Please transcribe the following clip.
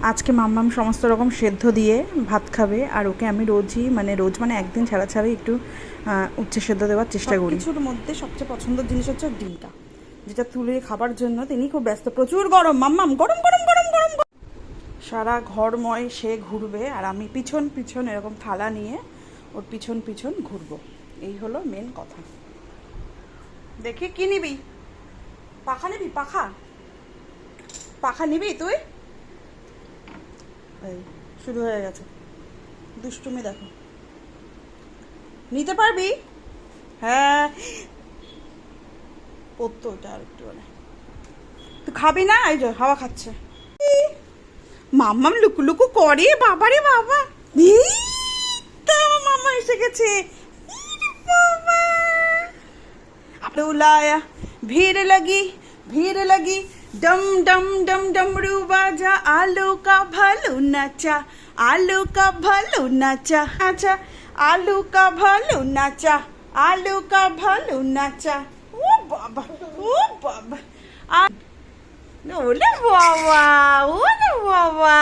আজকে মাম্মাম সমস্ত রকম সেদ্ধ দিয়ে ভাত খাবে, আর ওকে আমি রোজই রোজ একদিন ছাড়া ছাড়াই একটু উচ্ছে সেদ্ধ দেওয়ার চেষ্টা করি। কিছুর মধ্যে সবচেয়ে পছন্দের জিনিস হচ্ছে ডিমটা, যেটা তুলে খাবার জন্য তিনি খুব ব্যস্ত। প্রচুর গরম, মাম্মাম গরম গরম গরম গরম। সারা ঘরময় সে ঘুরবে, আর আমি পিছন পিছন এরকম থালা নিয়ে ওর পিছন পিছন ঘুরবো। এই হলো মেন কথা। দেখি কি নিবি? পাখা নিবি? পাখা পাখা নিবি তুই? এই শুরু হয়ে গেছে দুষ্টুমি, দেখো। নিতে পারবি? হ্যাঁ, পড়তো ওটা আর একটু মানে। তুই খাবি না? এই যে হাওয়া খাচ্ছে। মাম্মাম লুকু লুকু করে, বাবারে বাবা। এই তো মাম্মা এসে গেছে। বাবা बुलाया, भीड़ लगी, डम डम डम डमरू बाजा, आलू का भालू नाचा, आलू का भालू नाचा, अच्छा आलू का भालू नाचा, आलू का भालू नाचा। ओ बाबा, ओ बाबा, ओले बाबा, ओले बाबा।